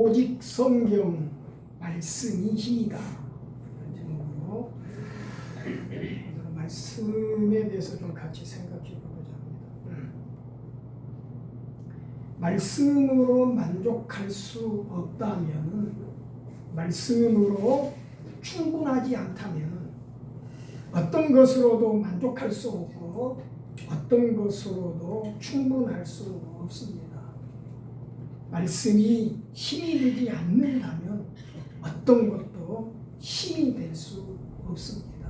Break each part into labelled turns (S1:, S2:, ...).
S1: 오직 성경 말씀이 힘이다. 제목으로 말씀에 대해서 좀 같이 생각해 보고자 합니다. 말씀으로 만족할 수 없다면, 말씀으로 충분하지 않다면 어떤 것으로도 만족할 수 없고 어떤 것으로도 충분할 수 없습니다. 말씀이 힘이 되지 않는다면 어떤 것도 힘이 될 수 없습니다.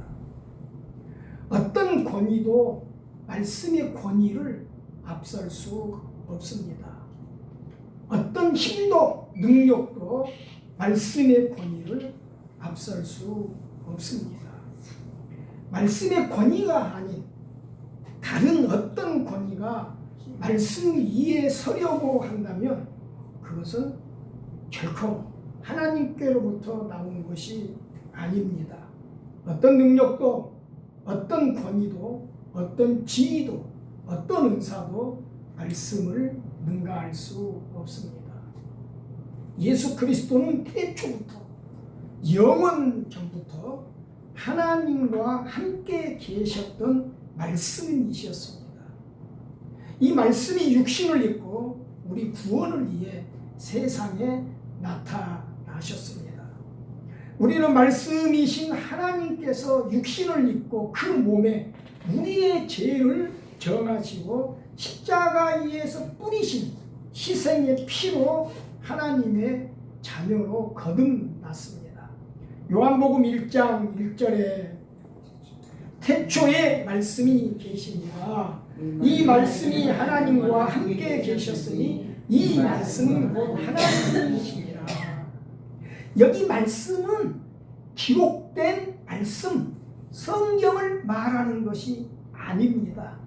S1: 어떤 권위도 말씀의 권위를 앞설 수 없습니다. 어떤 힘도 능력도 말씀의 권위를 앞설 수 없습니다. 말씀의 권위가 아닌 다른 어떤 권위가 말씀 위에 서려고 한다면 그것은 결코 하나님께로부터 나온 것이 아닙니다. 어떤 능력도, 어떤 권위도, 어떤 지위도, 어떤 은사도 말씀을 능가할 수 없습니다. 예수 그리스도는 태초부터, 영원 전부터 하나님과 함께 계셨던 말씀이셨습니다. 이 말씀이 육신을 입고 우리 구원을 위해 세상에 나타나셨습니다. 우리는 말씀이신 하나님께서 육신을 입고 그 몸에 우리의 죄를 정하시고 십자가 위에서 뿌리신 희생의 피로 하나님의 자녀로 거듭났습니다. 요한복음 1장 1절에 태초에 말씀이 계시니라. 이 말씀이 하나님과 함께 계셨으니 이 말씀은 곧 하나님이시니라. 여기 말씀은 기록된 말씀, 성경을 말하는 것이 아닙니다.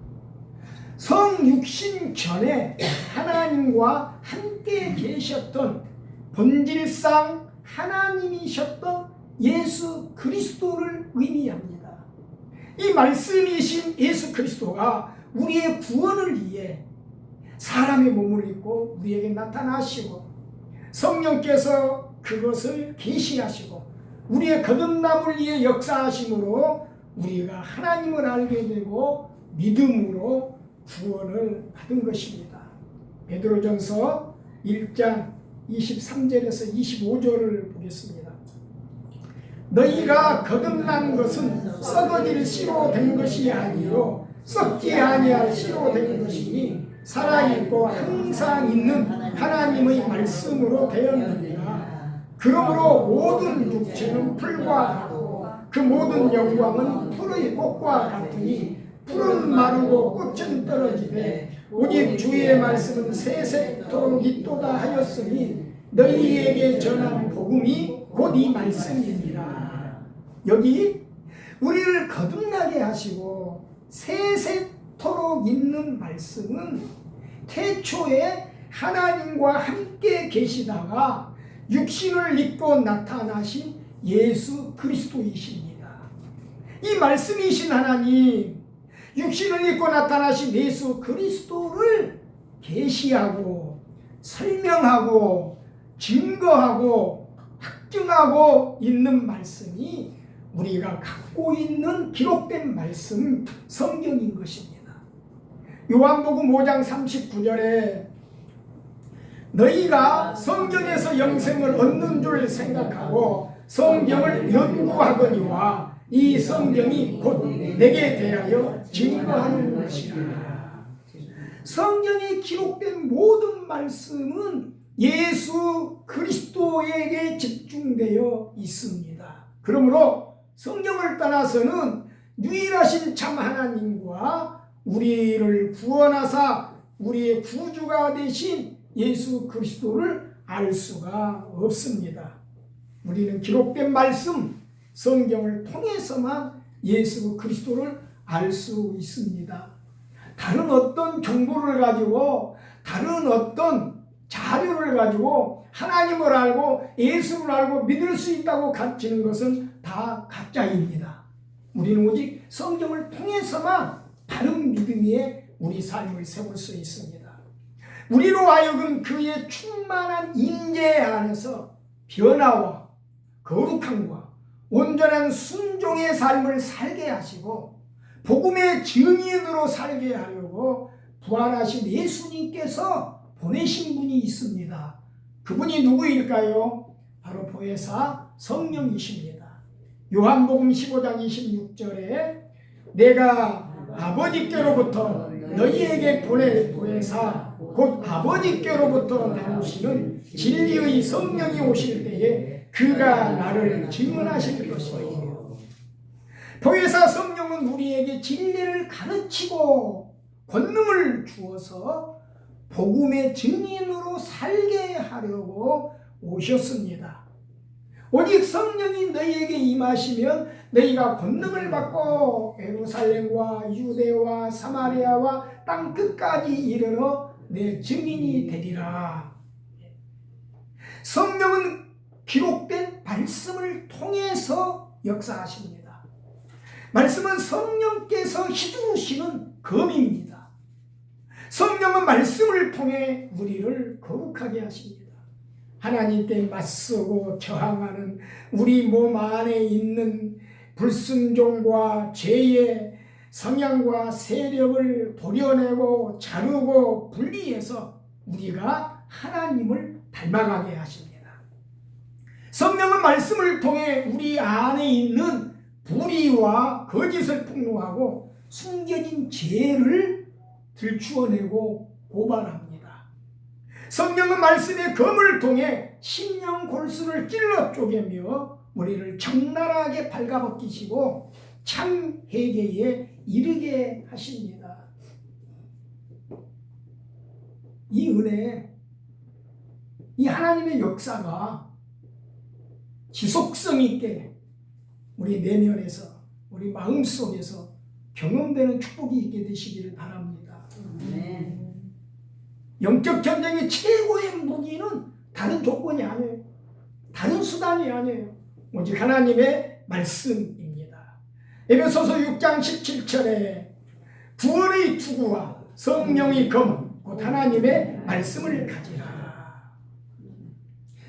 S1: 성육신 전에 하나님과 함께 계셨던 본질상 하나님이셨던 예수 그리스도를 의미합니다. 이 말씀이신 예수 그리스도가 우리의 구원을 위해 사람의 몸을 입고 우리에게 나타나시고 성령께서 그것을 계시하시고 우리의 거듭남을 위해 역사하심으로 우리가 하나님을 알게 되고 믿음으로 구원을 받은 것입니다. 베드로전서 1장 23절에서 25절을 보겠습니다. 너희가 거듭난 것은 썩어질 씨로 된 것이 아니요 썩지 아니할 씨로 된 것이니 살아있고 항상 있는 하나님의 말씀으로 되었느니라. 그러므로 모든 육체는 풀과 같고 그 모든 영광은 풀의 꽃과 같으니 풀은 마르고 꽃은 떨어지되 오직 주의 말씀은 세세토록 있도다 하였으니 너희에게 전한 복음이 곧 이 말씀이니라. 여기 우리를 거듭나게 하시고 세세토록 있는 말씀은 태초에 하나님과 함께 계시다가 육신을 입고 나타나신 예수 그리스도이십니다. 이 말씀이신 하나님, 육신을 입고 나타나신 예수 그리스도를 계시하고 설명하고 증거하고 확증하고 있는 말씀이 우리가 갖고 있는 기록된 말씀, 성경인 것입니다. 요한복음 5장 39절에 너희가 성경에서 영생을 얻는 줄 생각하고 성경을 연구하거니와 이 성경이 곧 내게 대하여 증거하는 것이라. 성경에 기록된 모든 말씀은 예수 그리스도에게 집중되어 있습니다. 그러므로 성경을 떠나서는 유일하신 참 하나님과 우리를 구원하사 우리의 구주가 되신 예수 그리스도를 알 수가 없습니다. 우리는 기록된 말씀, 성경을 통해서만 예수 그리스도를 알 수 있습니다. 다른 어떤 정보를 가지고 다른 어떤 자료를 가지고 하나님을 알고 예수를 알고 믿을 수 있다고 가르치는 것은 다 가짜입니다. 우리는 오직 성경을 통해서만 바른 믿음 위에 우리 삶을 세울 수 있습니다. 우리로 하여금 그의 충만한 임재 안에서 변화와 거룩함과 온전한 순종의 삶을 살게 하시고 복음의 증인으로 살게 하려고 부활하신 예수님께서 보내신 분이 있습니다. 그분이 누구일까요? 바로 보혜사 성령이십니다. 요한복음 15장 26절에 내가 아버지께로부터 너희에게 보낼 보혜사 곧 아버지께로부터 나오시는 진리의 성령이 오실 때에 그가 나를 증언하실 것이에요. 보혜사 성령은 우리에게 진리를 가르치고 권능을 주어서 복음의 증인으로 살게 하려고 오셨습니다. 오직 성령이 너희에게 임하시면 너희가 권능을 받고 예루살렘과 유대와 사마리아와 땅 끝까지 이르러 내 증인이 되리라. 성령은 기록된 말씀을 통해서 역사하십니다. 말씀은 성령께서 휘두르시는 검입니다. 성령은 말씀을 통해 우리를 거룩하게 하십니다. 하나님께 맞서고 저항하는 우리 몸 안에 있는 불순종과 죄의 성향과 세력을 도려내고 자르고 분리해서 우리가 하나님을 닮아가게 하십니다. 성령은 말씀을 통해 우리 안에 있는 불의와 거짓을 폭로하고 숨겨진 죄를 들추어내고 고발합니다. 성령은 말씀의 검을 통해 심령 골수를 찔러 쪼개며 우리를 적나라하게 발가벗기시고 참 회개에 이르게 하십니다. 이 은혜, 이 하나님의 역사가 지속성 있게 우리 내면에서 우리 마음속에서 경험되는 축복이 있게 되시기를 바랍니다. 영적 전쟁의 최고의 무기는 다른 조건이 아니에요. 다른 수단이 아니에요. 오직 하나님의 말씀입니다. 에베소서 6장 17절에 구원의 투구와 성령의 검, 곧 하나님의 말씀을 가지라.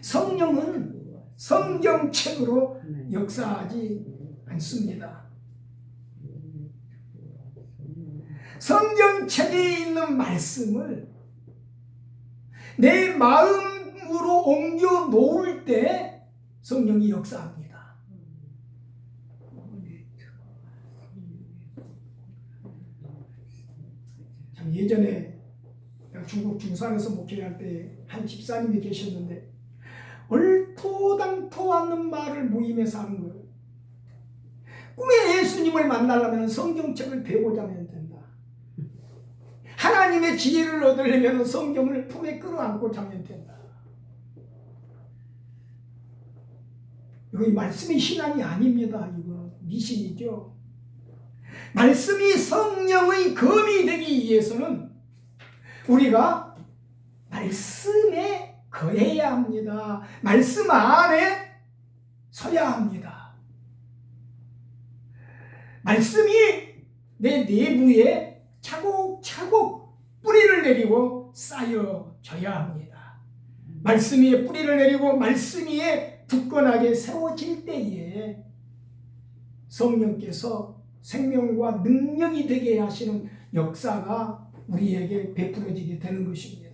S1: 성령은 성경책으로 역사하지 않습니다. 성경책에 있는 말씀을 내 마음으로 옮겨 놓을 때 성령이 역사합니다. 참 예전에 중국 중산에서 목회할 때 한 집사님이 계셨는데 얼토당토 않는 말을 모임에서 하는 거예요. 꿈에 예수님을 만나려면 성경책을 배우고자 하면 된다. 하나님의 지혜를 얻으려면 성경을 품에 끌어안고 자면 된다. 이거 말씀이 신앙이 아닙니다. 이거 미신이죠. 말씀이 성령의 검이 되기 위해서는 우리가 말씀에 거해야 합니다. 말씀 안에 서야 합니다. 말씀이 내 내부에 차곡차곡 뿌리를 내리고 쌓여져야 합니다. 말씀 위에 뿌리를 내리고 말씀 위에 굳건하게 세워질 때에 성령께서 생명과 능력이 되게 하시는 역사가 우리에게 베풀어지게 되는 것입니다.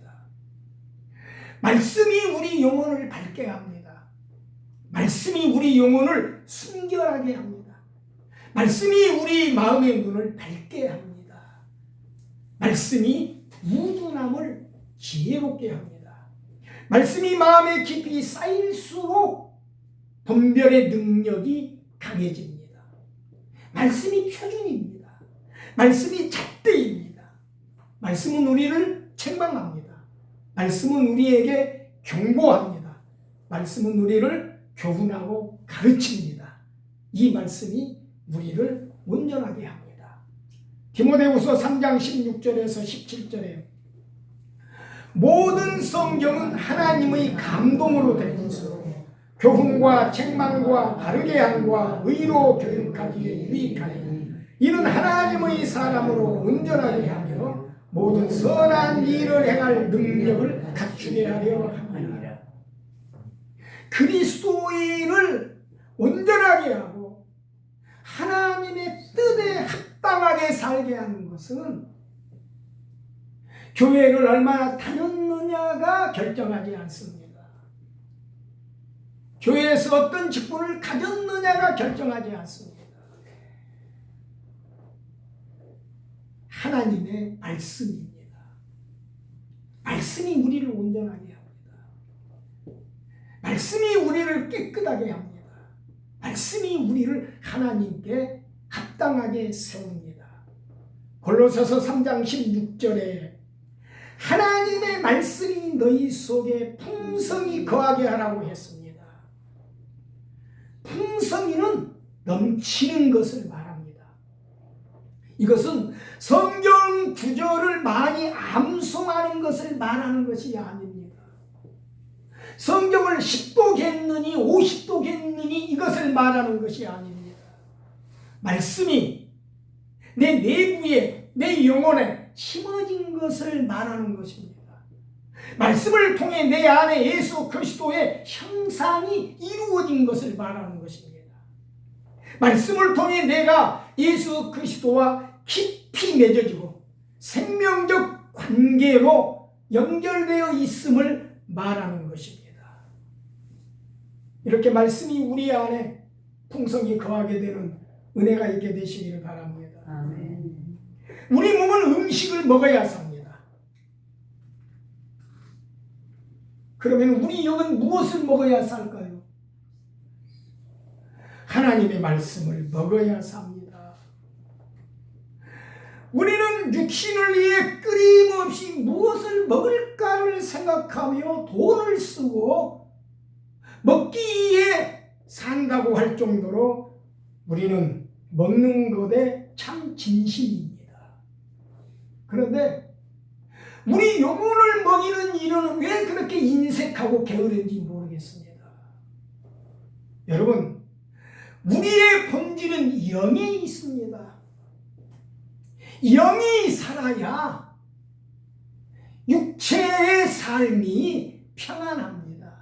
S1: 말씀이 우리 영혼을 밝게 합니다. 말씀이 우리 영혼을 순결하게 합니다. 말씀이 우리 마음의 눈을 밝게 합니다. 말씀이 무둔함을 지혜롭게 합니다. 말씀이 마음에 깊이 쌓일수록 분별의 능력이 강해집니다. 말씀이 표준입니다. 말씀이 잣대입니다. 말씀은 우리를 책망합니다. 말씀은 우리에게 경고합니다. 말씀은 우리를 교훈하고 가르칩니다. 이 말씀이 우리를 온전하게 합니다. 디모데후서 3장 16절에서 17절에 모든 성경은 하나님의 감동으로 된 것으로 교훈과 책망과 바르게 함과 의로 교육하기에 유익하니 이는 하나님의 사람으로 온전하게 하며 모든 선한 일을 행할 능력을 갖추게 하려 합니다. 그리스도인을 온전하게 하고 하나님의 뜻에 합당하게 살게 하는 것은 교회를 얼마나 다녔느냐가 결정하지 않습니다. 교회에서 어떤 직분을 가졌느냐가 결정하지 않습니다. 하나님의 말씀입니다. 말씀이 우리를 온전하게 합니다. 말씀이 우리를 깨끗하게 합니다. 말씀이 우리를 하나님께 합당하게 세웁니다. 골로새서 3장 16절에 하나님의 말씀이 너희 속에 풍성히 거하게 하라고 했습니다. 풍성히는 넘치는 것을 말합니다. 이것은 성경 구절을 많이 암송하는 것을 말하는 것이 아닙니다. 성경을 10독했느니 50독했느니 이것을 말하는 것이 아닙니다. 말씀이 내 내부에 내 영혼에 심어진 것을 말하는 것입니다. 말씀을 통해 내 안에 예수 그리스도의 형상이 이루어진 것을 말하는 것입니다. 말씀을 통해 내가 예수 그리스도와 깊이 맺어지고 생명적 관계로 연결되어 있음을 말하는 것입니다. 이렇게 말씀이 우리 안에 풍성히 거하게 되는 은혜가 있게 되시기를 바랍니다.
S2: 아멘.
S1: 우리 몸은 음식을 먹어야 삽니다. 그러면 우리 영은 무엇을 먹어야 살까요? 하나님의 말씀을 먹어야 삽니다. 우리는 육신을 위해 끊임없이 무엇을 먹을까를 생각하며 돈을 쓰고 먹기 위해 산다고 할 정도로 우리는 먹는 것에 참 진심입니다. 그런데 우리 영혼을 먹이는 일은 왜 그렇게 인색하고 게으른지 모르겠습니다. 여러분, 우리의 본질은 영에 있습니다. 영이 살아야 육체의 삶이 평안합니다.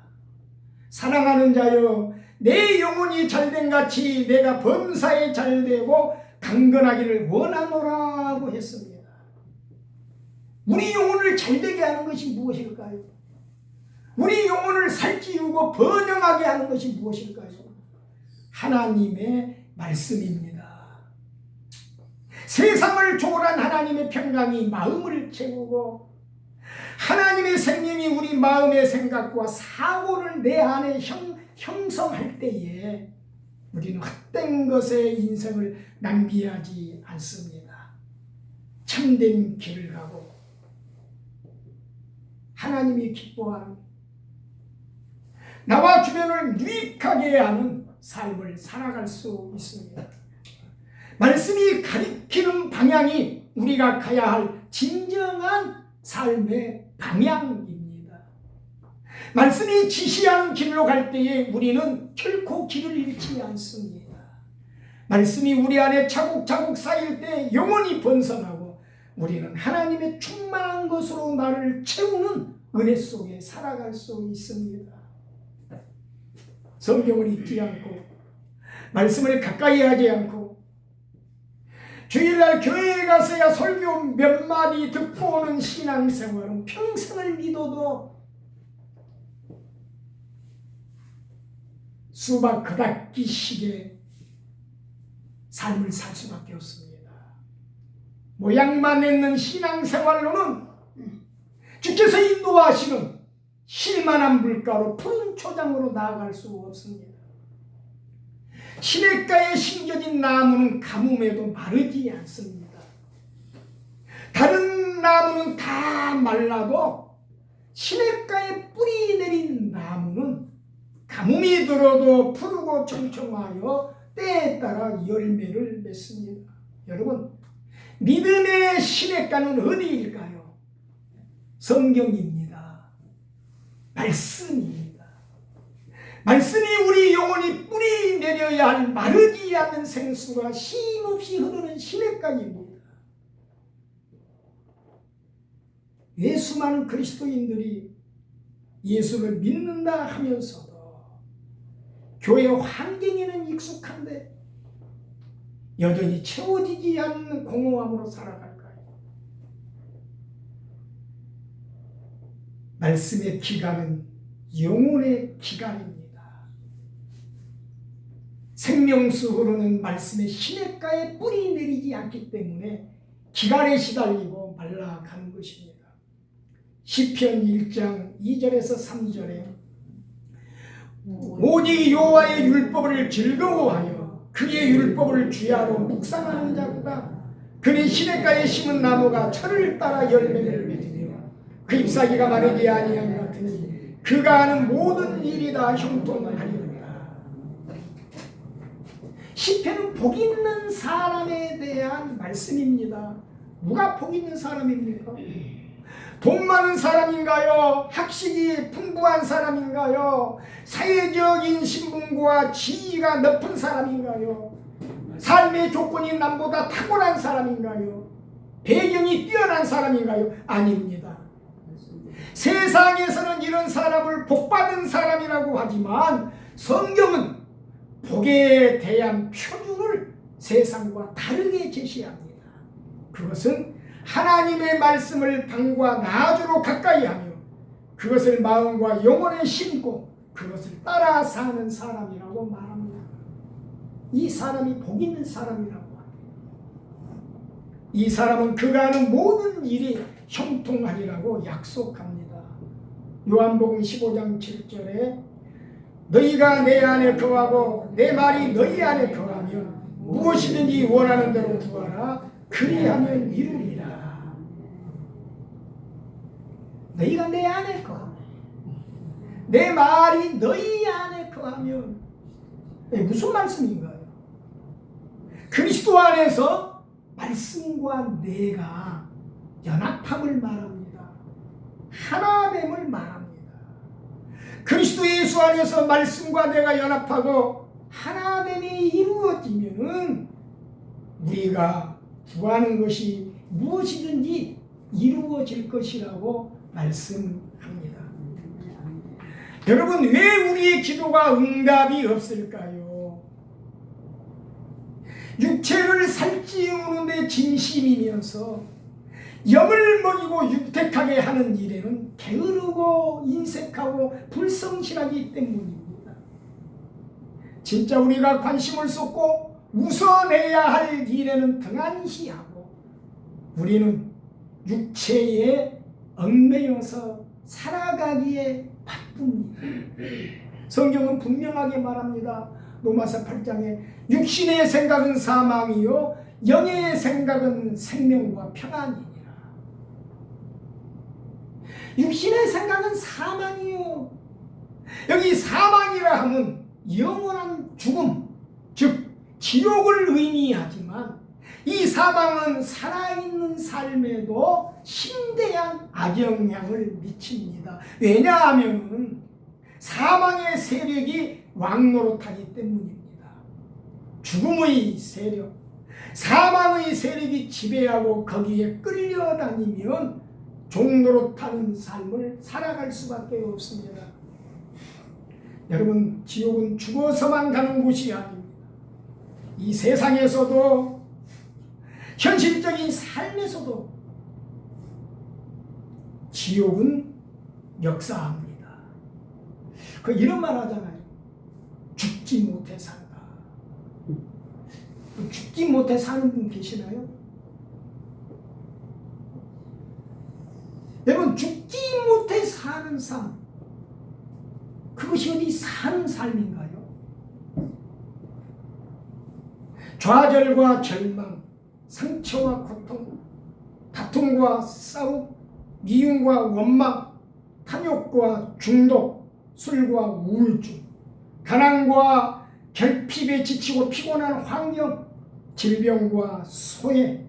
S1: 사랑하는 자여, 내 영혼이 잘된 같이 내가 범사에 잘되고 강건하기를 원하노라고 했습니다. 우리 영혼을 잘되게 하는 것이 무엇일까요? 우리 영혼을 살찌우고 번영하게 하는 것이 무엇일까요? 하나님의 말씀입니다. 세상을 초월한 하나님의 평강이 마음을 채우고 하나님의 생명이 우리 마음의 생각과 사고를 내 안에 형성할 때에 우리는 헛된 것에 인생을 낭비하지 않습니다. 참된 길을 가고 하나님이 기뻐하는 나와 주변을 유익하게 하는 삶을 살아갈 수 있습니다. 말씀이 가리키는 방향이 우리가 가야 할 진정한 삶의 방향입니다. 말씀이 지시하는 길로 갈 때에 우리는 결코 길을 잃지 않습니다. 말씀이 우리 안에 차곡차곡 쌓일 때 영원히 번성하고 우리는 하나님의 충만한 것으로 나를 채우는 은혜 속에 살아갈 수 있습니다. 성경을 읽지 않고 말씀을 가까이 하지 않고 주일날 교회에 가서야 설교 몇 마디 듣고 오는 신앙생활은 평생을 믿어도 수박 그닥기식의 삶을 살 수밖에 없습니다. 모양만 있는 신앙생활로는 주께서 인도하시는 쉴만한 물가로 푸른 초장으로 나아갈 수 없습니다. 시냇가에 심겨진 나무는 가뭄에도 마르지 않습니다. 다른 나무는 다 말라도 시냇가에 뿌리 내린 나무는 가뭄이 들어도 푸르고 청청하여 때에 따라 열매를 맺습니다. 여러분, 믿음의 시냇가는 어디일까요? 성경입니다. 말씀입니다. 말씀이 우리 영혼이 뿌리 내려야 할 마르지 않는 생수가 쉼없이 흐르는 시냇가입니다. 수많은 그리스도인들이 예수를 믿는다 하면서도 교회 환경에는 익숙한데 여전히 채워지지 않는 공허함으로 살아갈까요? 말씀의 기간은 영혼의 기간입니다. 생명수 흐르는 말씀의 시냇가에 뿌리 내리지 않기 때문에 기간에 시달리고 말라가는 것입니다. 시편 1장 2절에서 3절에 오직 여호와의 율법을 즐거워하여 그의 율법을 주야로 묵상하는 자보다 그의 시냇가에 심은 나무가 철을 따라 열매를 맺으며 그 잎사귀가 마르지 아니한 같으니 그가 하는 모든 일이 다 형통하리로다. 시편은 복 있는 사람에 대한 말씀입니다. 누가 복 있는 사람입니까? 돈 많은 사람인가요? 학식이 풍부한 사람인가요? 사회적인 신분과 지위가 높은 사람인가요? 삶의 조건이 남보다 탁월한 사람인가요? 배경이 뛰어난 사람인가요? 아닙니다. 세상에서는 이런 사람을 복받은 사람이라고 하지만 성경은 복에 대한 표준을 세상과 다르게 제시합니다. 그것은 하나님의 말씀을 방과 나주로 가까이 하며 그것을 마음과 영혼에 심고 그것을 따라 사는 사람이라고 말합니다. 이 사람이 복 있는 사람이라고 합니다. 이 사람은 그가 하는 모든 일이 형통하리라고 약속합니다. 요한복음 15장 7절에 너희가 내 안에 거하고 내 말이 너희 안에 거하면 무엇이든지 원하는 대로 구하라 그리하면 이루리라. 너희가 내 안에 거하면 내 말이 너희 안에 거하면 무슨 말씀인가요? 그리스도 안에서 말씀과 내가 연합함을 말합니다. 하나됨을 말합니다. 그리스도 예수 안에서 말씀과 내가 연합하고 하나됨이 이루어지면은 우리가 구하는 것이 무엇이든지 이루어질 것이라고 말씀합니다. 여러분, 왜 우리의 기도가 응답이 없을까요? 육체를 살찌우는 데 진심이면서 영을 먹이고 육택하게 하는 일에는 게으르고 인색하고 불성실하기 때문입니다. 진짜 우리가 관심을 쏟고 웃어내야 할 일에는 등한시하고 우리는 육체에 얽매여서 살아가기에 바쁩니다. 성경은 분명하게 말합니다. 로마서 8장에 육신의 생각은 사망이요 영의 생각은 생명과 평안이니라. 육신의 생각은 사망이요. 여기 사망이라 하면 영원한 죽음, 즉 지옥을 의미하지만 이 사망은 살아있는 삶에도 심대한 악영향을 미칩니다. 왜냐하면 사망의 세력이 왕노릇하기 때문입니다. 죽음의 세력, 사망의 세력이 지배하고 거기에 끌려다니면 종노릇하는 삶을 살아갈 수밖에 없습니다. 여러분, 지옥은 죽어서만 가는 곳이 아닙니다. 이 세상에서도 현실적인 삶에서도 지옥은 역사합니다. 그 이런 말 하잖아요. 죽지 못해 산다. 죽지 못해 사는 분 계시나요? 여러분, 죽지 못해 사는 삶, 그것이 어디 사는 삶인가요? 좌절과 절망, 상처와 고통, 다툼과 싸움, 미움과 원망, 탐욕과 중독, 술과 우울증, 가난과 결핍에 지치고 피곤한 환경, 질병과 소외,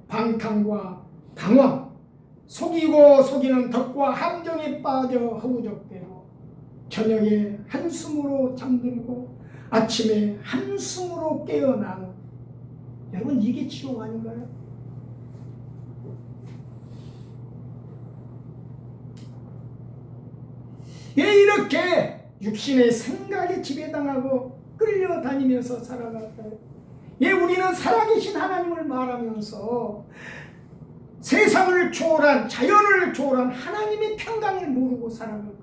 S1: 방탕과 방황, 속이고 속이는 덕과 함정에 빠져 허우적대고 저녁에 한숨으로 잠들고 아침에 한숨으로 깨어나는, 여러분, 이게 지옥 아닌가요? 왜 이렇게 육신의 생각에 지배당하고 끌려다니면서 살아갈까요? 왜 우리는 살아계신 하나님을 말하면서 세상을 초월한, 자연을 초월한 하나님의 평강을 모르고 살아갈까요?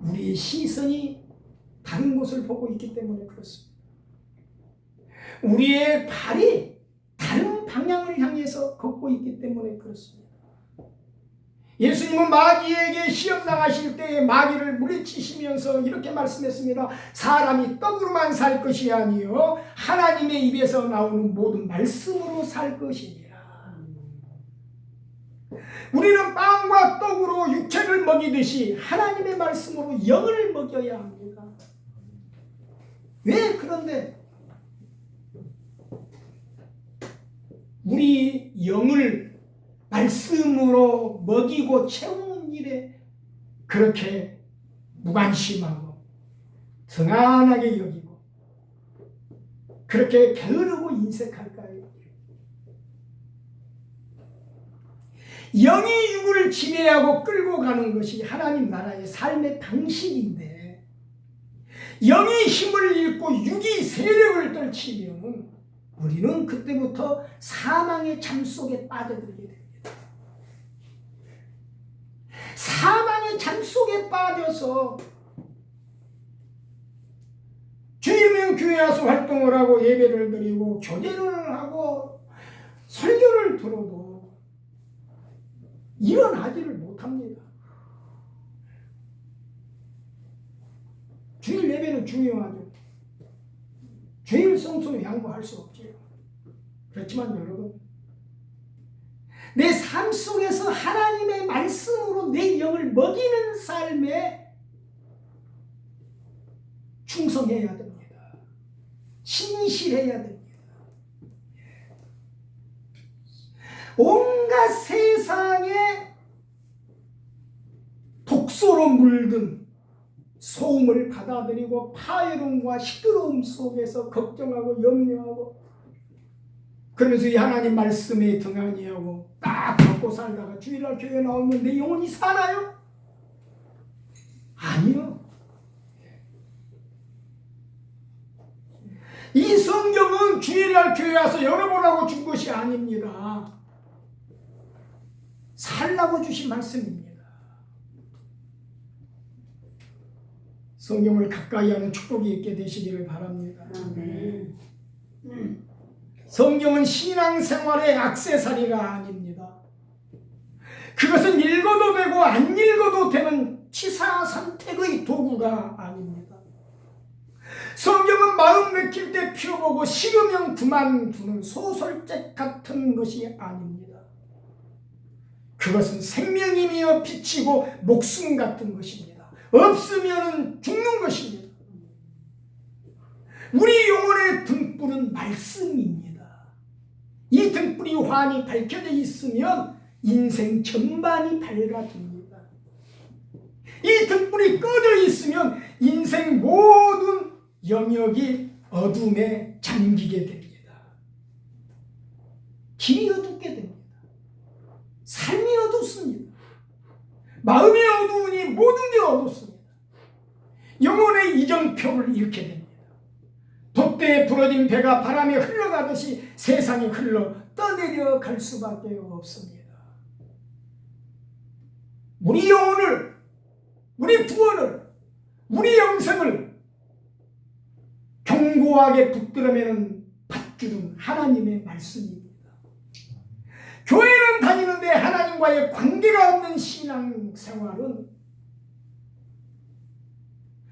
S1: 우리의 시선이 다른 곳을 보고 있기 때문에 그렇습니다. 우리의 발이 다른 방향을 향해서 걷고 있기 때문에 그렇습니다. 예수님은 마귀에게 시험 당하실 때에 마귀를 물리치시면서 이렇게 말씀했습니다. 사람이 떡으로만 살 것이 아니요 하나님의 입에서 나오는 모든 말씀으로 살 것이니라. 우리는 빵과 떡으로 육체를 먹이듯이 하나님의 말씀으로 영을 먹여야 합니다. 왜 그런데 우리 영을 말씀으로 먹이고 채우는 일에 그렇게 무관심하고 등한하게 여기고 그렇게 게으르고 인색할까요? 영이 육을 지배하고 끌고 가는 것이 하나님 나라의 삶의 방식인데 영이 힘을 잃고 육이 세력을 떨치면 우리는 그때부터 사망의 잠 속에 빠져들게 됩니다. 사망의 잠 속에 빠져서 주일이면 교회 와서 활동을 하고 예배를 드리고 교제를 하고 설교를 들어도 일어나지를 못합니다. 주일 예배는 중요하죠. 주일 성수는 양보할 수 없죠. 그렇지만 여러분, 내 삶 속에서 하나님의 말씀으로 내 영을 먹이는 삶에 충성해야 됩니다. 신실해야 됩니다. 온갖 세상의 독소로 물든 소음을 받아들이고 파열음과 시끄러움 속에서 걱정하고 염려하고 그러면서 이 하나님 말씀에 등한히하고 딱 갖고 살다가 주일날 교회 나오면 내 영혼이 사나요? 아니요. 이 성경은 주일날 교회 와서 열어보라고 준 것이 아닙니다. 살라고 주신 말씀입니다. 성경을 가까이 하는 축복이 있게 되시기를 바랍니다.
S2: 아멘.
S1: 성경은 신앙생활의 액세서리가 아닙니다. 그것은 읽어도 되고 안 읽어도 되는 치사 선택의 도구가 아닙니다. 성경은 마음 맥힐 때 펴보고 싫으면 그만두는 소설책 같은 것이 아닙니다. 그것은 생명이며 빛이고 목숨 같은 것입니다. 없으면 죽는 것입니다. 우리 영혼의 등불은 말씀입니다. 이 등불이 환히 밝혀져 있으면 인생 전반이 밝아집니다. 이 등불이 꺼져 있으면 인생 모든 영역이 어둠에 잠기게 됩니다. 길이 어둡게 됩니다. 삶이 어둡습니다. 마음이 어두우니 모든 게 어둡습니다. 영혼의 이정표를 잃게 됩니다. 돛대에 부러진 배가 바람에 흘러가듯이 세상에 흘러 떠내려 갈 수밖에 없습니다. 우리 영혼을, 우리 구원을, 우리 영생을 견고하게 붙들어매는 밧줄은 하나님의 말씀입니다. 교회는 다니는데 하나님과의 관계가 없는 신앙생활은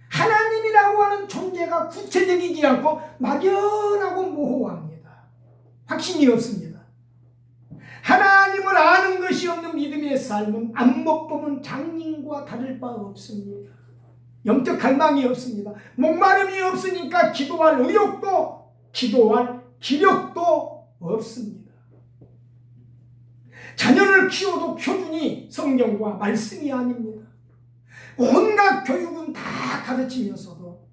S1: 하나님이라고 하는 존재가 구체적이지 않고 막연하고 모호합니다. 확신이 없습니다. 하나님을 아는 것이 없는 믿음의 삶은 안목 보면 장님과 다를 바 없습니다. 영적 갈망이 없습니다. 목마름이 없으니까 기도할 의욕도 기도할 기력도 없습니다. 자녀를 키워도 표준이 성경과 말씀이 아닙니다. 온갖 교육은 다 가르치면서도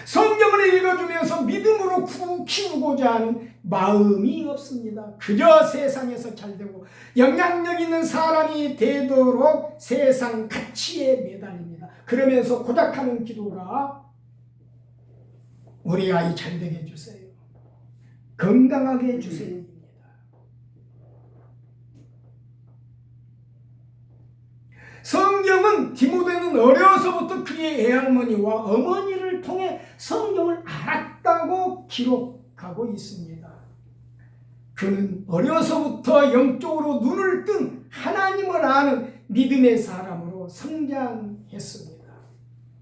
S1: 성경을 읽어주면서 믿음으로 키우고자 하는 마음이 없습니다. 그저 세상에서 잘되고 영향력 있는 사람이 되도록 세상 가치에 매달립니다. 그러면서 고작하는 기도가 우리 아이 잘되게 해주세요. 건강하게 해주세요. 성경은 디모데는 어려서부터 그의 애할머니와 어머니를 통해 성경을 알았다고 기록하고 있습니다. 그는 어려서부터 영적으로 눈을 뜬 하나님을 아는 믿음의 사람으로 성장했습니다.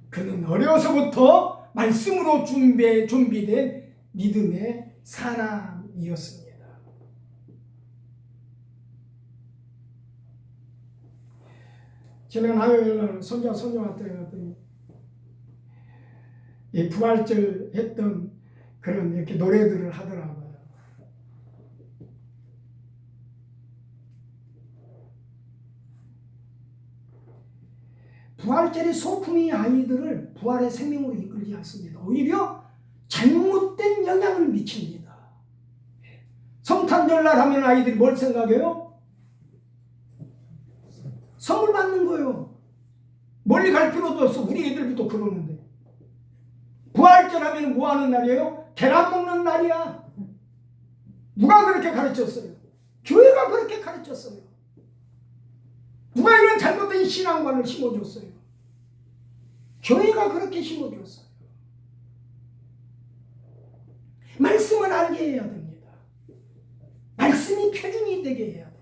S1: 그는 어려서부터 말씀으로 준비된 믿음의 사람이었습니다. 지난 화요일날 손녀한테 갔더니 이 부활절 했던 그런 이렇게 노래들을 하더라고요. 부활절의 소품이 아이들을 부활의 생명으로 이끌지 않습니다. 오히려 잘못된 영향을 미칩니다. 성탄절날 하면 아이들이 뭘 생각해요? 선물 받는 거예요. 멀리 갈 필요도 없어. 우리 애들부터 그러는데. 부활절 하면 뭐 하는 날이에요? 계란 먹는 날이야. 누가 그렇게 가르쳤어요? 교회가 그렇게 가르쳤어요. 누가 이런 잘못된 신앙관을 심어줬어요? 교회가 그렇게 심어줬어요. 말씀을 알게 해야 됩니다. 말씀이 표준이 되게 해야 됩니다.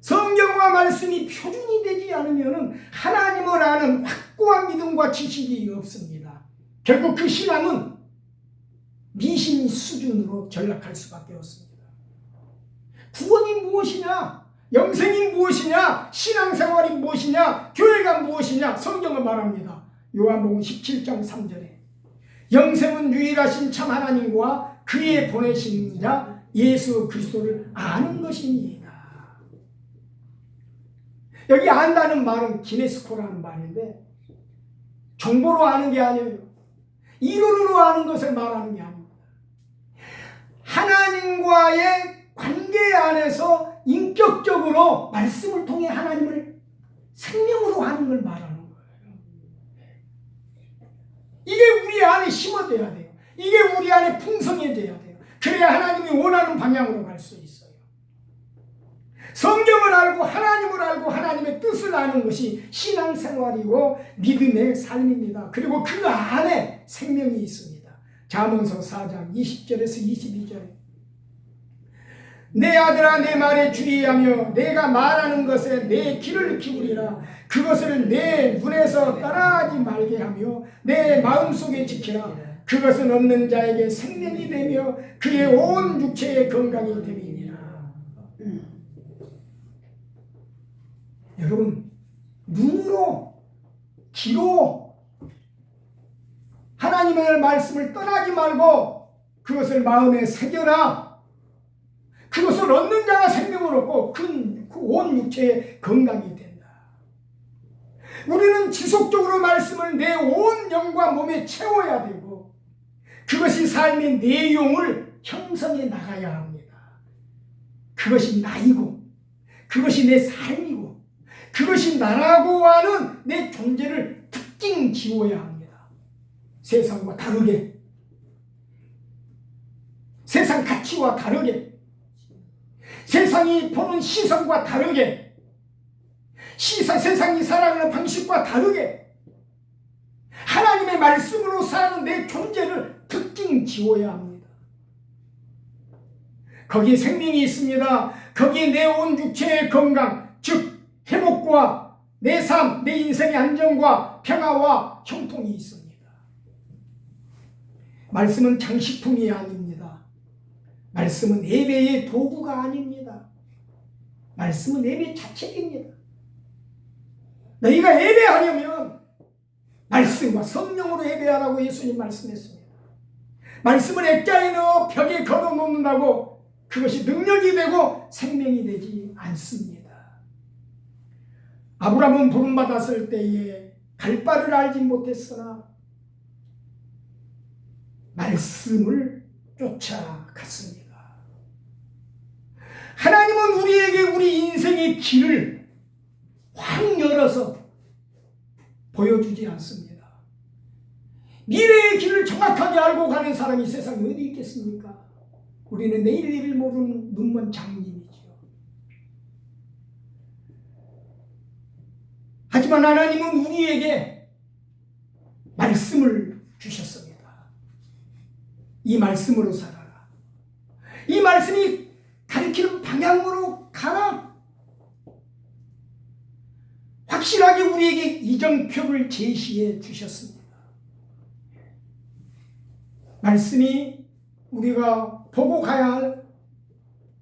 S1: 성경과 말씀이 표준이 되지 않으면 하나님을 아는 확고한 믿음과 지식이 없습니다. 결국 그 신앙은 미신 수준으로 전락할 수밖에 없습니다. 구원이 무엇이냐? 영생이 무엇이냐? 신앙생활이 무엇이냐? 교회가 무엇이냐? 성경은 말합니다. 요한복음 17장 3절에 영생은 유일하신 참 하나님과 그의 보내신 자 예수 그리스도를 아는 것입니다. 여기 안다는 말은 기네스코라는 말인데 정보로 아는 게 아니에요. 이론으로 아는 것을 말하는 게 아닙니다. 하나님과의 관계 안에서 인격적으로 말씀을 통해 하나님을 생명으로 하는 걸 말하는 거예요. 이게 우리 안에 심어져야 돼요. 이게 우리 안에 풍성해져야 돼요. 그래야 하나님이 원하는 방향으로 갈 수 있어요. 성경을 알고 하나님을 알고 하나님의 뜻을 아는 것이 신앙생활이고 믿음의 삶입니다. 그리고 그 안에 생명이 있습니다. 잠언서 4장 20절에서 22절에 내 아들아 내 말에 주의하며 내가 말하는 것에 내 귀를 기울이라. 그것을 내 눈에서 따라하지 말게 하며 내 마음속에 지키라. 그것은 얻는 자에게 생명이 되며 그의 온 육체의 건강이 됨이니라. 여러분, 눈으로 귀로 하나님의 말씀을 떠나지 말고 그것을 마음에 새겨라. 그것을 얻는 자가 생명을 얻고 그 온 육체의 건강이 된다. 우리는 지속적으로 말씀을 내 온 영과 몸에 채워야 되고 그것이 삶의 내용을 형성해 나가야 합니다. 그것이 나이고 그것이 내 삶이고 그것이 나라고 하는 내 존재를 특징 지어야 합니다. 세상과 다르게, 세상 가치와 다르게, 세상이 보는 시선과 다르게, 세상이 살아가는 방식과 다르게 하나님의 말씀으로 사는 내 존재를 특징 지어야 합니다. 거기에 생명이 있습니다. 거기에 내 온 육체의 건강, 즉 회복과 내 삶, 내 인생의 안정과 평화와 형통이 있습니다. 말씀은 장식품이 아닙니다. 말씀은 예배의 도구가 아닙니다. 말씀은 예배 자체입니다. 너희가 예배하려면 말씀과 성령으로 예배하라고 예수님 말씀했습니다. 말씀을 액자에 넣어 벽에 걸어놓는다고 그것이 능력이 되고 생명이 되지 않습니다. 아브라함은 부름받았을 때에 갈 바를 알지 못했으나 말씀을 쫓아갔습니다. 하나님은 우리에게 우리 인생의 길을 확 열어서 보여주지 않습니다. 미래의 길을 정확하게 알고 가는 사람이 세상에 어디 있겠습니까? 우리는 내일 일을 모르는 눈먼 장님이죠. 하지만 하나님은 우리에게 말씀을 주셨습니다. 이 말씀으로 살아라. 이 말씀이 가리키는 방향으로 가라. 확실하게 우리에게 이정표를 제시해 주셨습니다. 말씀이 우리가 보고 가야 할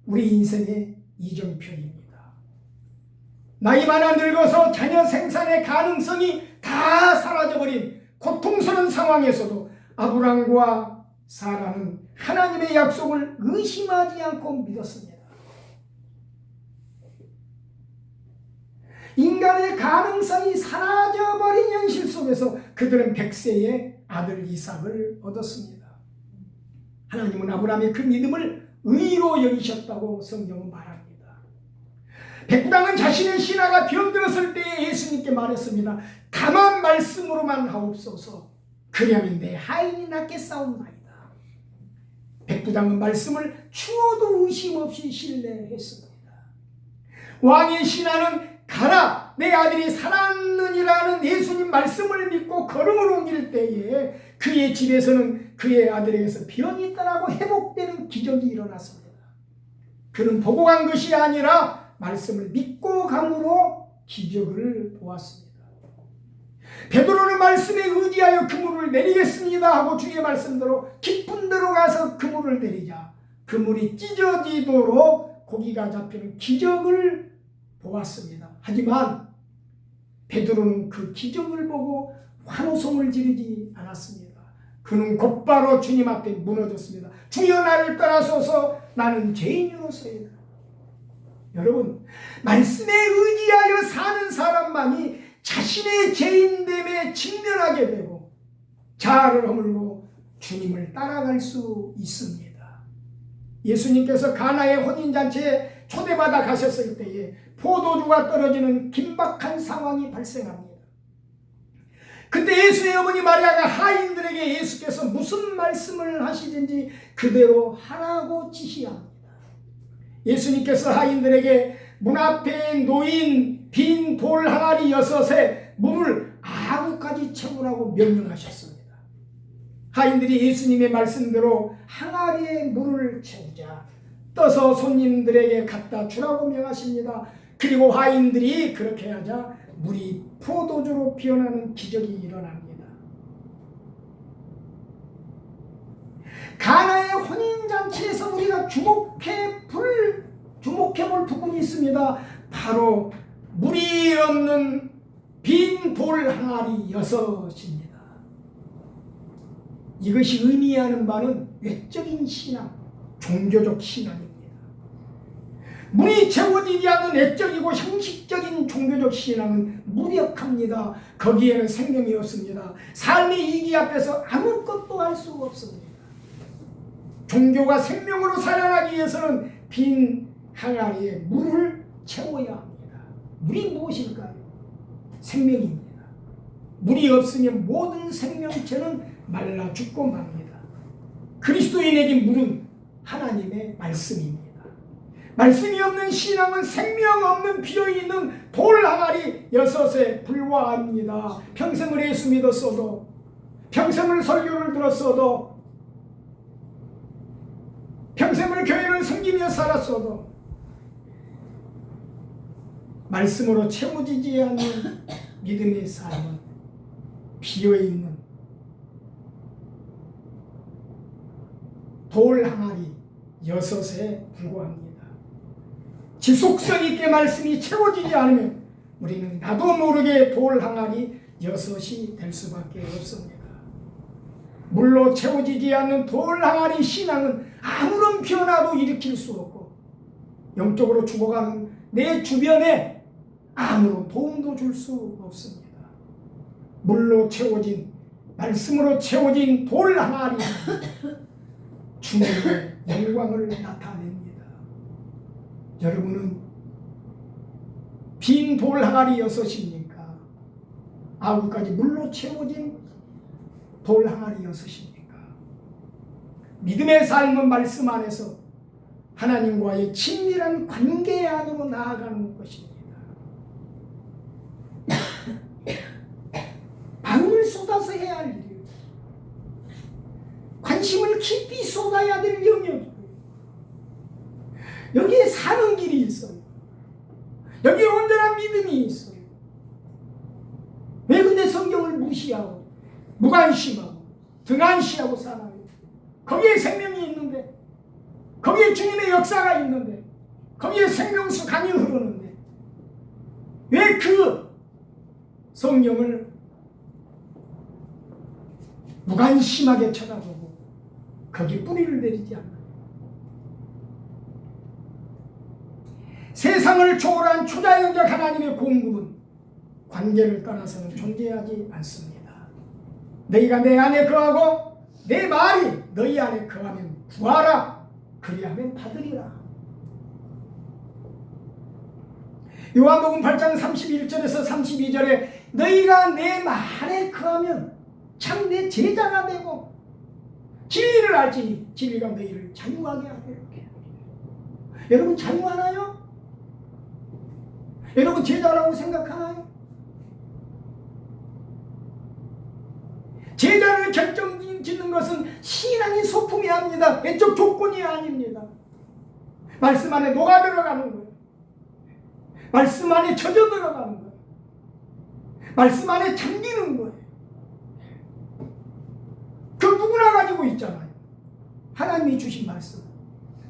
S1: 우리 인생의 이정표입니다. 나이 많아 늙어서 자녀 생산의 가능성이 다 사라져버린 고통스러운 상황에서도 아브람과 사라는 하나님의 약속을 의심하지 않고 믿었습니다. 인간의 가능성이 사라져버린 현실 속에서 그들은 100세의 아들 이삭을 얻었습니다. 하나님은 아브라함의 그 믿음을 의로 여기셨다고 성경은 말합니다. 백부장은 자신의 신하가 병들었을 때에 예수님께 말했습니다. 다만 말씀으로만 하옵소서. 그리하면 내 하인이 낫겠사옵나이다. 백부장은 말씀을 추워도 의심 없이 신뢰했습니다. 왕의 신하는 가라 내 아들이 살았느니라는 예수님 말씀을 믿고 걸음을 옮길 때에 그의 집에서는 그의 아들에게서 병이 떠나고 회복되는 기적이 일어났습니다. 그는 보고 간 것이 아니라 말씀을 믿고 감으로 기적을 보았습니다. 베드로는 말씀에 의지하여 그물을 내리겠습니다 하고 주의 말씀대로 깊은 데로 가서 그물을 내리자 그물이 찢어지도록 고기가 잡히는 기적을 보았습니다. 하지만 베드로는 그 기적을 보고 환호성을 지르지 않았습니다. 그는 곧바로 주님 앞에 무너졌습니다. 주여 나를 떠나소서 나는 죄인으로서이다. 여러분, 말씀에 의지하여 사는 사람만이 자신의 죄인됨에 직면하게 되고 자아를 허물고 주님을 따라갈 수 있습니다. 예수님께서 가나의 혼인잔치에 초대받아 가셨을 때에 포도주가 떨어지는 긴박한 상황이 발생합니다. 그때 예수의 어머니 마리아가 하인들에게 예수께서 무슨 말씀을 하시든지 그대로 하라고 지시합니다. 예수님께서 하인들에게 문 앞에 놓인 빈 돌 항아리 6에 물을 아구까지 채우라고 명령하셨습니다. 하인들이 예수님의 말씀대로 항아리에 물을 채우자 떠서 손님들에게 갖다 주라고 명하십니다. 그리고 하인들이 그렇게 하자 물이 포도주로 피어나는 기적이 일어납니다. 가나의 혼인잔치에서 우리가 주목해 볼 부분이 있습니다. 바로 물이 없는 빈 돌 항아리 6입니다. 이것이 의미하는 바는 외적인 신앙, 종교적 신앙입니다. 물이 채워지지 않는 외적이고 형식적인 종교적 신앙은 무력합니다. 거기에는 생명이 없습니다. 삶의 이기 앞에서 아무것도 할 수 없습니다. 종교가 생명으로 살아나기 위해서는 빈 항아리에 물을 채워야 합니다. 물이 무엇일까요? 생명입니다. 물이 없으면 모든 생명체는 말라 죽고 맙니다. 그리스도인에게 물은 하나님의 말씀입니다. 말씀이 없는 신앙은 생명 없는 비어있는 돌 항아리 6에 불과합니다. 평생을 예수 믿었어도 평생을 설교를 들었어도 평생을 교회를 섬기며 살았어도 말씀으로 채워지지 않는 믿음의 삶은 비어있는 돌 항아리 6에 불과합니다. 지속성 있게 말씀이 채워지지 않으면 우리는 나도 모르게 돌 항아리 6이 될 수밖에 없습니다. 물로 채워지지 않는 돌 항아리 신앙은 아무런 변화도 일으킬 수 없고 영적으로 죽어가는 내 주변에 아무런 도움도 줄 수 없습니다. 물로 채워진, 말씀으로 채워진 돌 항아리 주님의 영광을 나타냅니다. 여러분은 빈 돌 항아리 6입니까? 9가지 물로 채워진 돌 항아리 6입니까? 믿음의 삶은 말씀 안에서 하나님과의 친밀한 관계 안으로 나아가는 것입니다. 방을 쏟아서 해야 할 일이에요. 관심을 깊이 쏟아야 될 영역이에요. 여기에 사는 길이 있어요. 여기에 온전한 믿음이 있어요. 왜 근데 성경을 무시하고 무관심하고 등한시하고 살아요? 거기에 생명이 있는데, 거기에 주님의 역사가 있는데, 거기에 생명수 강이 흐르는데 왜 그 성경을 무관심하게 쳐다보고 거기에 뿌리를 내리지 않나요? 세상을 초월한 초자연적 하나님의 공급은 관계를 떠나서는 존재하지 않습니다. 너희가 내 안에 거하고 내 말이 너희 안에 거하면 구하라. 그리하면 받으리라. 요한복음 8장 31절에서 32절에 너희가 내 말에 거하면 참 내 제자가 되고 진리를 알지니 진리가 너희를 자유하게 하리라. 여러분 자유하나요? 여러분 제자라고 생각하나요? 제자를 결정짓는 것은 신앙의 소품이 아닙니다. 외적 조건이 아닙니다. 말씀 안에 녹아 들어가는 거예요. 말씀 안에 젖어 들어가는 거예요. 말씀 안에 잠기는 거예요. 그 누구나 가지고 있잖아요. 하나님이 주신 말씀.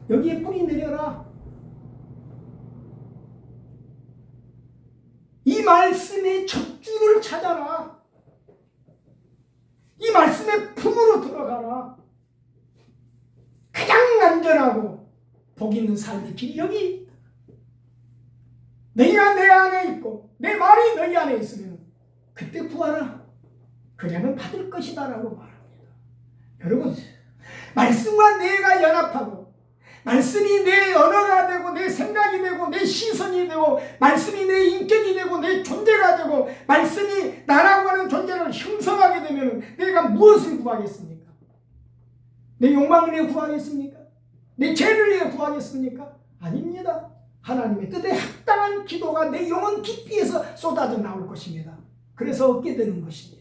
S1: 여기에 뿌리 내려라. 이 말씀의 젖줄을 찾아라. 이 말씀의 품으로 들어가라. 가장 안전하고 복 있는 삶의 길이 여기 있다. 너희가 내 안에 있고 내 말이 너희 안에 있으면 그때 구하라. 그러면 받을 것이다 라고 말합니다. 여러분, 말씀과 내가 연합하고 말씀이 내 언어가 되고 내 생각이 되고 내 시선이 되고 말씀이 내 인격이 되고 내 존재가 되고 말씀이 나라고 하는 존재를 형성하게 되면 내가 무엇을 구하겠습니까? 내 욕망을 위해 구하겠습니까? 내 죄를 위해 구하겠습니까? 아닙니다. 하나님의 뜻에 합당한 기도가 내 영혼 깊이에서 쏟아져 나올 것입니다. 그래서 얻게 되는 것입니다.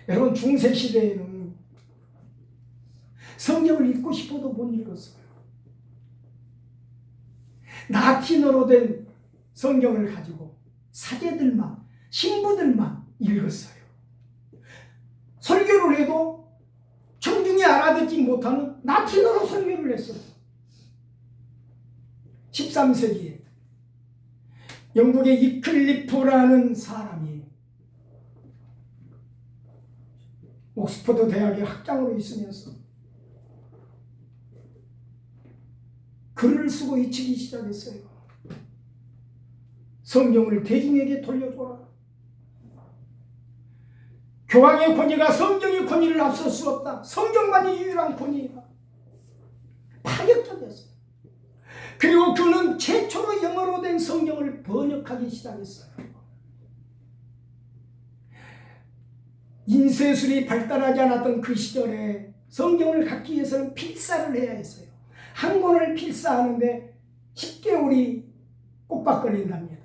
S1: 여러분, 중세시대에는 성경을 읽고 싶어도 못 읽었어요. 라틴어로 된 성경을 가지고 사제들만, 신부들만 읽었어요. 설교를 해도 청중이 알아듣지 못하는 라틴어로 설교를 했어요. 13세기에 영국의 이클리프라는 사람이 옥스퍼드 대학의 학장으로 있으면서 글을 쓰고 잊히기 시작했어요. 성경을 대중에게 돌려줘라. 교황의 권위가 성경의 권위를 앞설 수 없다. 성경만이 유일한 권위이다. 파격적이었어요. 그리고 그는 최초로 영어로 된 성경을 번역하기 시작했어요. 인쇄술이 발달하지 않았던 그 시절에 성경을 갖기 위해서는 필사를 해야 했어요. 한 권을 필사하는데 10개월이 꼬박 걸린답니다.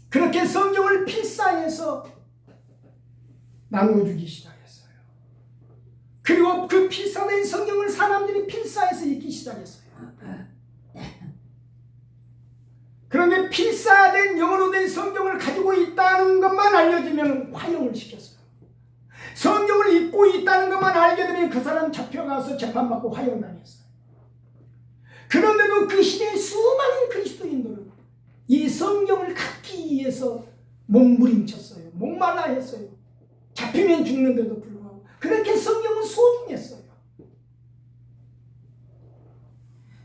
S1: 그렇게 성경을 필사해서 나누어주기 시작했어요. 그리고 그 필사된 성경을 사람들이 필사해서 읽기 시작했어요. 그런데 필사된 영어로 된 성경을 가지고 있다는 것만 알려지면 화형을 시켰어요. 성경을 읽고 있다는 것만 알게 되면 그 사람 잡혀가서 재판받고 화형당했어요. 그런데도 그 시대의 수많은 그리스도인들은 이 성경을 갖기 위해서 몸부림쳤어요. 목말라 했어요. 잡히면 죽는데도 불구하고 그렇게 성경은 소중했어요.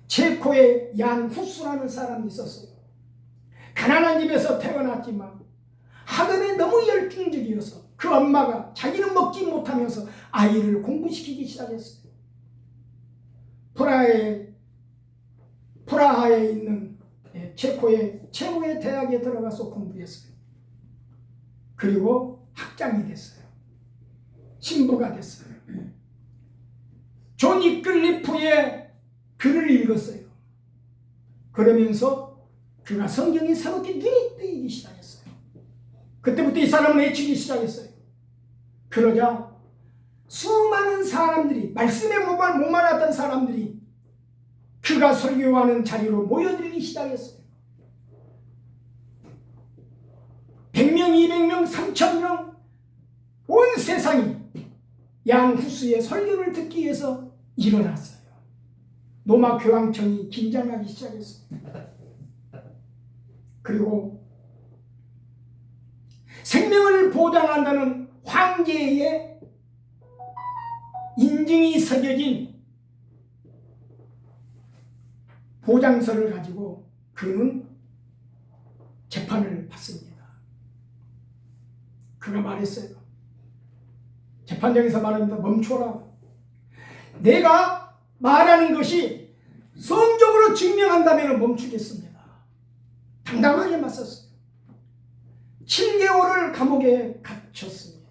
S1: 체코에 얀 후스라는 사람이 있었어요. 가난한 집에서 태어났지만 학업에 너무 열중적이어서 그 엄마가 자기는 먹지 못하면서 아이를 공부시키기 시작했어요. 프라하에 있는 체코의 최고의 대학에 들어가서 공부했어요. 그리고 학장이 됐어요. 신부가 됐어요. 존 위클리프의 글을 읽었어요. 그러면서 그가 성경에 새롭게 눈이 뜨이기 시작했어요. 그때부터 이 사람은 외치기 시작했어요. 그러자 수많은 사람들이, 말씀에 못 말았던 사람들이 그가 설교하는 자리로 모여들기 시작했어요. 100명, 200명, 3000명, 온 세상이 양 후스의 설교를 듣기 위해서 일어났어요. 로마 교황청이 긴장하기 시작했어요. 그리고 생명을 보장한다는 황제의 인증이 새겨진 보장서를 가지고 그는 재판을 받습니다. 그가 말했어요. 재판장에서 말합니다. 멈춰라. 내가 말하는 것이 성경으로 증명한다면 멈추겠습니다. 당당하게 맞섰어요. 7개월을 감옥에 갇혔습니다.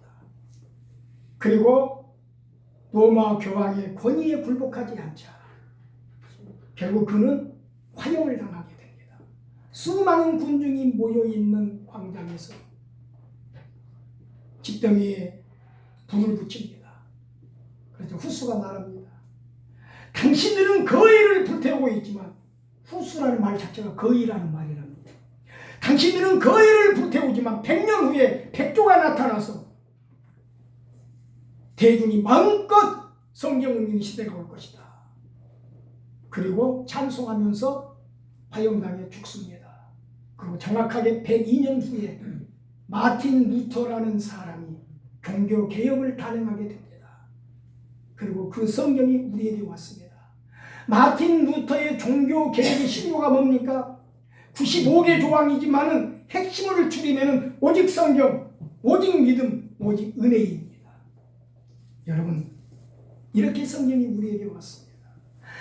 S1: 그리고 로마 교황의 권위에 굴복하지 않자 결국 그는 화형을 당하게 됩니다. 수많은 군중이 모여있는 광장에서 집더미에 불을 붙입니다. 그래서 후스가 말합니다. 당신들은 거의를 불태우고 있지만, 후스라는 말 자체가 거의라는 말이랍니다. 당신들은 거의를 불태우지만 100년 후에 백조가 나타나서 대중이 마음껏 성경 읽는 시대가 올 것이다. 그리고 찬송하면서 화형당해 죽습니다. 그리고 정확하게 102년 후에 마틴 루터라는 사람이 종교 개혁을 단행하게 됩니다. 그리고 그 성경이 우리에게 왔습니다. 마틴 루터의 종교 개혁의 신조가 뭡니까? 95개 조항이지만은 핵심을 줄이면은 오직 성경, 오직 믿음, 오직 은혜입니다. 여러분, 이렇게 성경이 우리에게 왔습니다.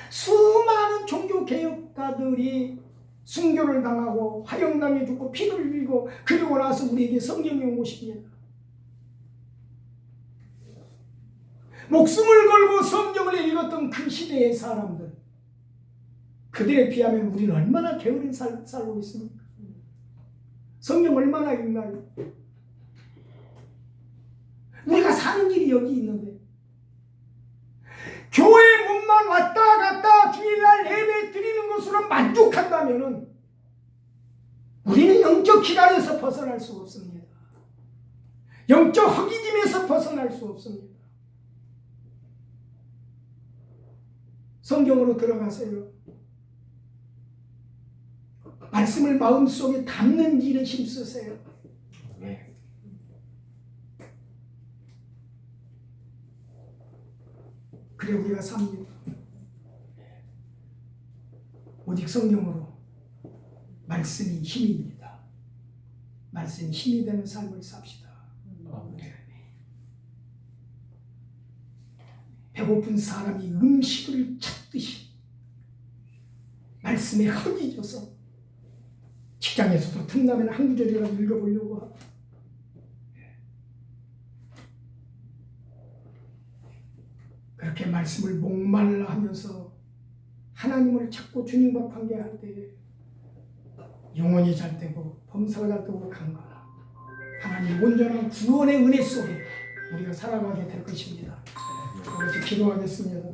S1: 수많은 종교 개혁가들이 순교를 당하고 화형당해 죽고 피를 흘리고 그러고 나서 우리에게 성경이 온 것입니다. 목숨을 걸고 성경을 읽었던 그 시대의 사람들, 그들에 비하면 우리는 얼마나 게으른 살고 있습니까? 성경 얼마나 읽나요? 우리가 사는 길이 여기 있는데 교회 문만 왔다 갔다 주일날 예배 드리는 것으로 만족한다면 우리는 영적 기갈에서 벗어날 수 없습니다. 영적 허기짐에서 벗어날 수 없습니다. 성경으로 들어가세요. 말씀을 마음속에 담는 일에 힘쓰세요. 그래 우리가 삽니다. 오직 성경으로 말씀이 힘입니다. 말씀이 힘이 되는 삶을 삽시다. 배고픈 사람이 음식을 찾듯이 말씀에 허기져서 직장에서도 틈나면 한 구절이라도 읽어보려고 하고 그렇게 말씀을 목말라 하면서 하나님을 찾고 주님과 관계할 때 영혼이 잘 되고 범사가 잘 되고 강건한 하나님 온전한 구원의 은혜 속에 우리가 살아가게 될 것입니다. 그래서 기도하겠습니다.